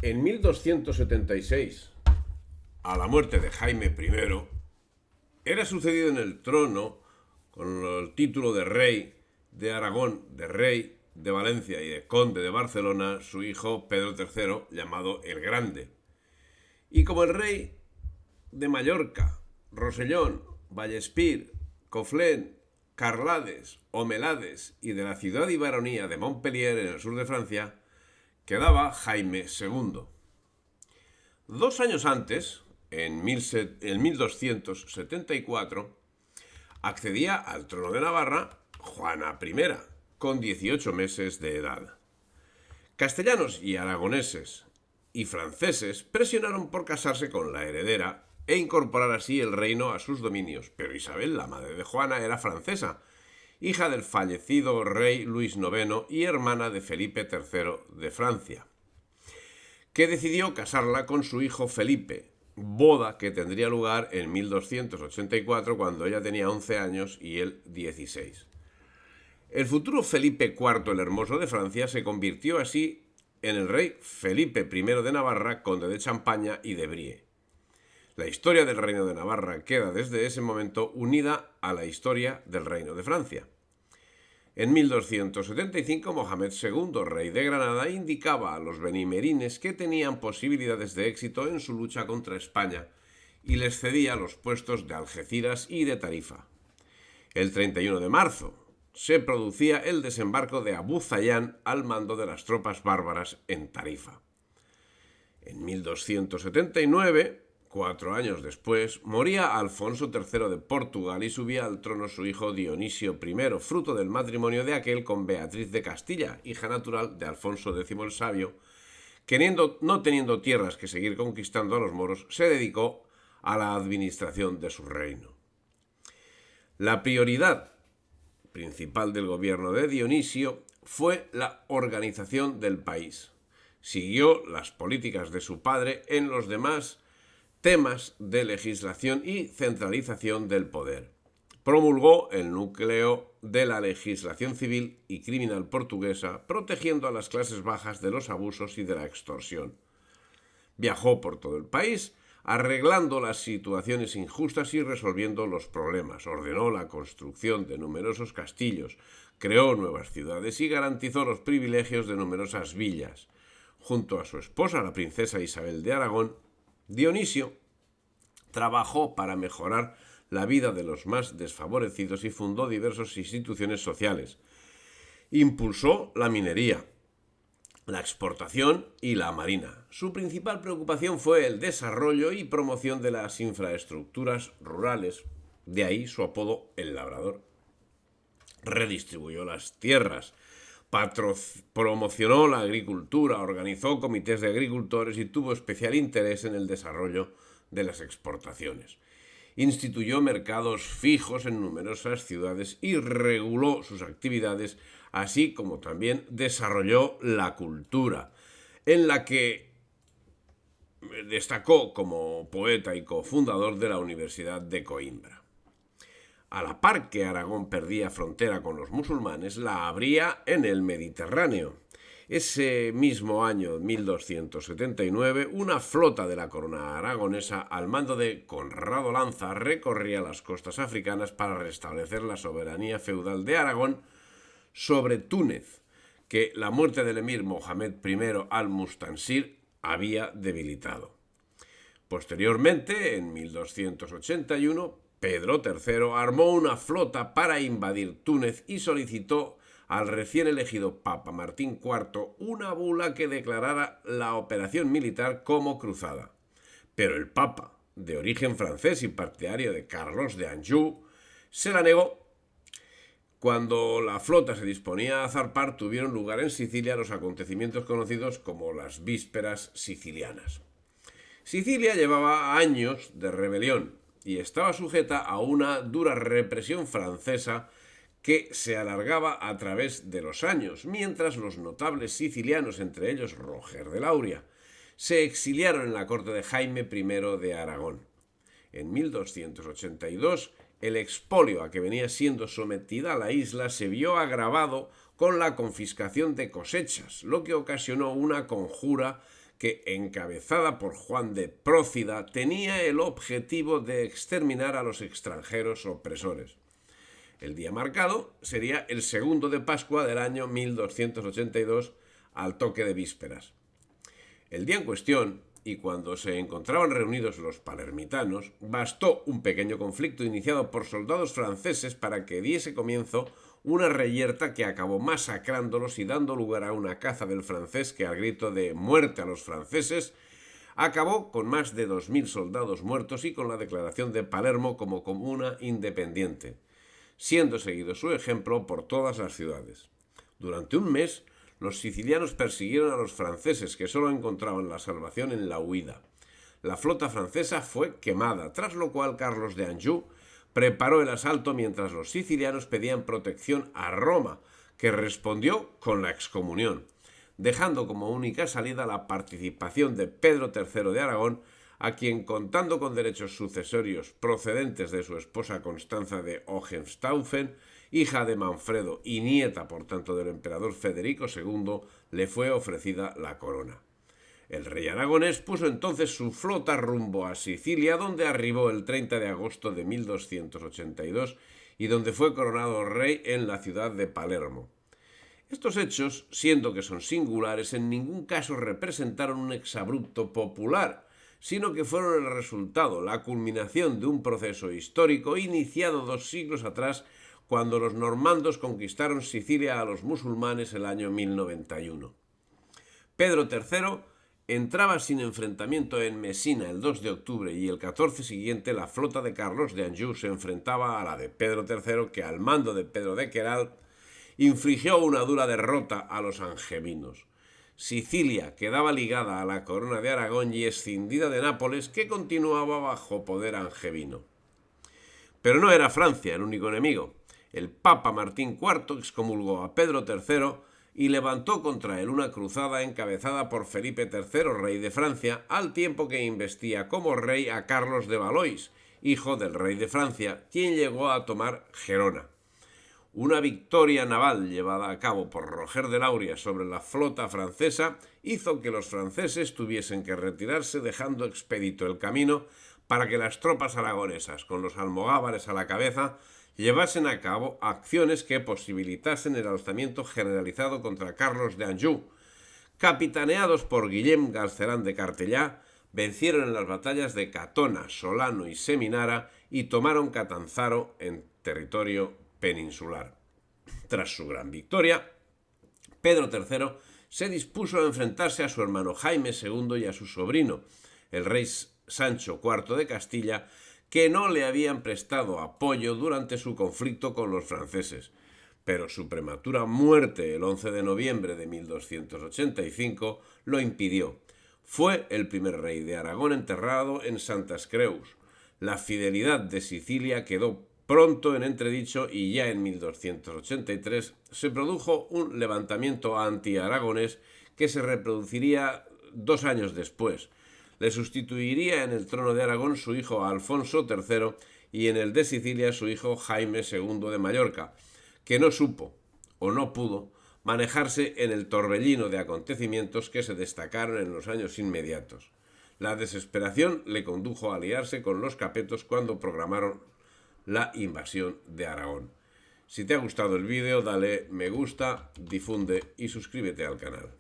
En 1276, a la muerte de Jaime I, era sucedido en el trono con el título de rey de Aragón, de rey de Valencia y de conde de Barcelona, su hijo Pedro III, llamado el Grande. Y como el rey de Mallorca, Rosellón, Vallespir, Conflent, Carlades, Omelades y de la ciudad y baronía de Montpellier en el sur de Francia, quedaba Jaime II. 2 años antes, en 1274, accedía al trono de Navarra Juana I, con 18 meses de edad. Castellanos y aragoneses y franceses presionaron por casarse con la heredera e incorporar así el reino a sus dominios, pero Isabel, la madre de Juana, era francesa, hija del fallecido rey Luis IX y hermana de Felipe III de Francia, que decidió casarla con su hijo Felipe, boda que tendría lugar en 1284 cuando ella tenía 11 años y él 16. El futuro Felipe IV el Hermoso de Francia se convirtió así en el rey Felipe I de Navarra, conde de Champaña y de Brie. La historia del reino de Navarra queda desde ese momento unida a la historia del reino de Francia. En 1275, Mohamed II, rey de Granada, indicaba a los benimerines que tenían posibilidades de éxito en su lucha contra España y les cedía los puestos de Algeciras y de Tarifa. El 31 de marzo se producía el desembarco de Abu Zayán al mando de las tropas bárbaras en Tarifa. En 1279, 4 años después, moría Alfonso III de Portugal y subía al trono su hijo Dionisio I, fruto del matrimonio de aquel con Beatriz de Castilla, hija natural de Alfonso X el Sabio, que no teniendo tierras que seguir conquistando a los moros, se dedicó a la administración de su reino. La prioridad principal del gobierno de Dionisio fue la organización del país. Siguió las políticas de su padre en los demás temas de legislación y centralización del poder. Promulgó el núcleo de la legislación civil y criminal portuguesa, protegiendo a las clases bajas de los abusos y de la extorsión. Viajó por todo el país, arreglando las situaciones injustas y resolviendo los problemas. Ordenó la construcción de numerosos castillos, creó nuevas ciudades y garantizó los privilegios de numerosas villas. Junto a su esposa, la princesa Isabel de Aragón, Dionisio trabajó para mejorar la vida de los más desfavorecidos y fundó diversas instituciones sociales. Impulsó la minería, la exportación y la marina. Su principal preocupación fue el desarrollo y promoción de las infraestructuras rurales, de ahí su apodo El Labrador. Redistribuyó las tierras, promocionó la agricultura, organizó comités de agricultores y tuvo especial interés en el desarrollo de las exportaciones. Instituyó mercados fijos en numerosas ciudades y reguló sus actividades, así como también desarrolló la cultura, en la que destacó como poeta y cofundador de la Universidad de Coimbra. A la par que Aragón perdía frontera con los musulmanes, la abría en el Mediterráneo. Ese mismo año, 1279, una flota de la corona aragonesa al mando de Conrado Lanza recorría las costas africanas para restablecer la soberanía feudal de Aragón sobre Túnez, que la muerte del emir Mohamed I al-Mustansir había debilitado. Posteriormente, en 1281, Pedro III armó una flota para invadir Túnez y solicitó al recién elegido Papa Martín IV una bula que declarara la operación militar como cruzada. Pero el Papa, de origen francés y partidario de Carlos de Anjou, se la negó. Cuando la flota se disponía a zarpar, tuvieron lugar en Sicilia los acontecimientos conocidos como las Vísperas Sicilianas. Sicilia llevaba años de rebelión y estaba sujeta a una dura represión francesa que se alargaba a través de los años, mientras los notables sicilianos, entre ellos Roger de Lauria, se exiliaron en la corte de Jaime I de Aragón. En 1282, el expolio a que venía siendo sometida la isla se vio agravado con la confiscación de cosechas, lo que ocasionó una conjura que, encabezada por Juan de Prócida, tenía el objetivo de exterminar a los extranjeros opresores. El día marcado sería el 2 de Pascua del año 1282, al toque de vísperas. El día en cuestión, y cuando se encontraban reunidos los palermitanos, bastó un pequeño conflicto iniciado por soldados franceses para que diese comienzo una reyerta que acabó masacrándolos y dando lugar a una caza del francés que, al grito de «muerte a los franceses», acabó con más de 2000 soldados muertos y con la declaración de Palermo como comuna independiente, siendo seguido su ejemplo por todas las ciudades. Durante un mes, los sicilianos persiguieron a los franceses, que solo encontraban la salvación en la huida. La flota francesa fue quemada, tras lo cual Carlos de Anjou preparó el asalto mientras los sicilianos pedían protección a Roma, que respondió con la excomunión, dejando como única salida la participación de Pedro III de Aragón, a quien, contando con derechos sucesorios procedentes de su esposa Constanza de Hohenstaufen, hija de Manfredo y nieta, por tanto, del emperador Federico II, le fue ofrecida la corona. El rey aragonés puso entonces su flota rumbo a Sicilia, donde arribó el 30 de agosto de 1282 y donde fue coronado rey en la ciudad de Palermo. Estos hechos, siendo que son singulares, en ningún caso representaron un exabrupto popular, sino que fueron el resultado, la culminación de un proceso histórico iniciado 2 siglos atrás, cuando los normandos conquistaron Sicilia a los musulmanes el año 1091. Pedro III entraba sin enfrentamiento en Mesina el 2 de octubre y el 14 siguiente la flota de Carlos de Anjou se enfrentaba a la de Pedro III, que, al mando de Pedro de Queralt, infligió una dura derrota a los angevines. Sicilia quedaba ligada a la corona de Aragón y escindida de Nápoles, que continuaba bajo poder angevino. Pero no era Francia el único enemigo. El Papa Martín IV excomulgó a Pedro III y levantó contra él una cruzada encabezada por Felipe III, rey de Francia, al tiempo que investía como rey a Carlos de Valois, hijo del rey de Francia, quien llegó a tomar Gerona. Una victoria naval llevada a cabo por Roger de Lauria sobre la flota francesa hizo que los franceses tuviesen que retirarse, dejando expedito el camino para que las tropas aragonesas, con los almogávares a la cabeza, llevasen a cabo acciones que posibilitasen el alzamiento generalizado contra Carlos de Anjou. Capitaneados por Guillem Galcerán de Cartellà, vencieron en las batallas de Catona, Solano y Seminara y tomaron Catanzaro en territorio peninsular. Tras su gran victoria, Pedro III se dispuso a enfrentarse a su hermano Jaime II y a su sobrino, el rey Sancho IV de Castilla, que no le habían prestado apoyo durante su conflicto con los franceses, pero su prematura muerte el 11 de noviembre de 1285 lo impidió. Fue el primer rey de Aragón enterrado en Santas Creus. La fidelidad de Sicilia quedó pronto en entredicho y ya en 1283 se produjo un levantamiento anti-aragonés que se reproduciría 2 años después. Le sustituiría en el trono de Aragón su hijo Alfonso III y en el de Sicilia su hijo Jaime II de Mallorca, que no supo o no pudo manejarse en el torbellino de acontecimientos que se destacaron en los años inmediatos. La desesperación le condujo a aliarse con los capetos cuando programaron la invasión de Aragón. Si te ha gustado el vídeo, dale me gusta, difunde y suscríbete al canal.